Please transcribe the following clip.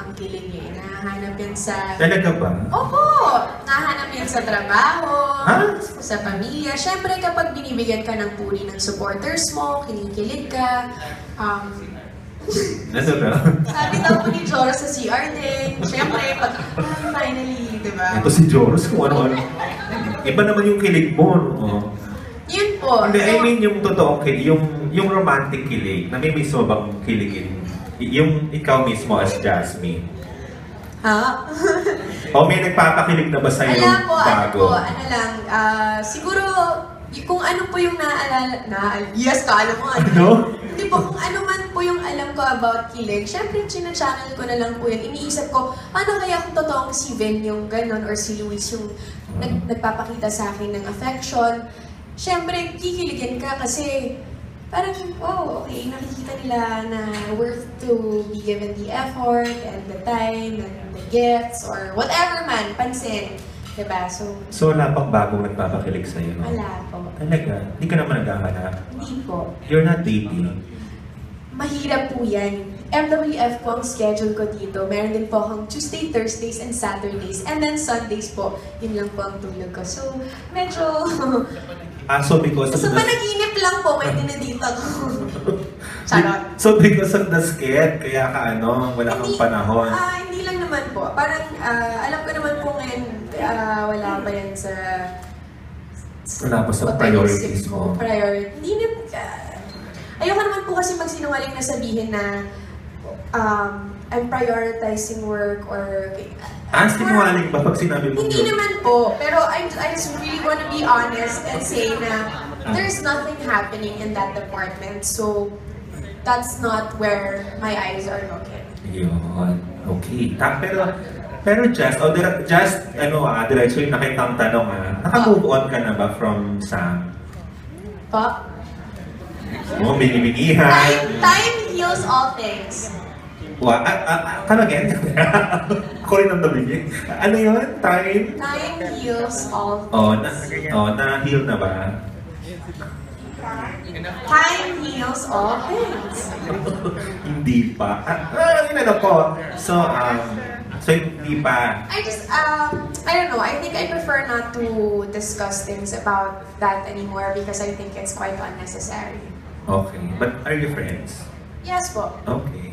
ang kilig eh. Nahanap yan sa... Talaga ba? Opo! Nahanap yan sa trabaho, Ha? sa pamilya. Siyempre, kapag binibigyan ka ng puri ng supporters mo, kinikilig ka, Ano ba? sabi daw po ni Joros sa CR din. Siyempre, pag finally, di ba? Ito si Joros kung ano-ano. Iba naman yung kilig mo, no? Yun po. Hindi, I mean yung totoong kilig, yung romantic kilig, namimiss mo bang kiligin? Yung ikaw mismo as Jasmine. Ha? O may nagpapakilig na ba sa'yo bago? ano lang, siguro, kung ano po yung yes, kaalam mo, Ano? Hindi po, kung ano man po yung alam ko about kilig, syempre, china-channel ko na lang po yun. Iniisip ko, paano kaya kung totoong si Vin yung ganun, or si Luis yung nagpapakita sa akin ng affection. Syempre, kikiligin ka kasi parang, oh, okay, nakikita nila na worth to be given the effort and the time and the gifts or whatever man, pansin. Diba? So wala pang bagong nagpapakilig sa'yo, no? Wala po. Talaga? Hindi ka naman naghahanap? Hindi po. You're not dating? Mahirap po yan. MWF po ang schedule ko dito. Meron din po akong Tuesday, Thursdays, and Saturdays. And then Sundays po, yun lang po ang tulog ko. So, medyo... So because So, of the... panaginip lang po, may dinadita ko. Charot. So because of the skit, kaya ka wala kang panahon? Hindi lang naman po. Parang, alam ko naman po ngayon, wala pa yan sa... Wala pa sa priorities mo. Hindi naman... ayoko naman po kasi magsinungaling na sabihin na I'm prioritizing work or... Sinungaling ba pag sinabi mo? Hindi naman po, pero I just really want to be honest and say na there's nothing happening in that department, so that's not where my eyes are looking. Yun. Okay. Pero diretso yung nakitang tanong naka-move on ka na ba from Sam? Pa? Oo, binibinihan. Time heals all things. Come again? Ako rin ang nabigay. Ano yun? Time? Time heals all things. Na-heal na ba? Time heals all things. Hindi pa. So hindi pa. I don't know, I think I prefer not to discuss things about that anymore because I think it's quite unnecessary. Okay. But are you friends? Yes po. Okay.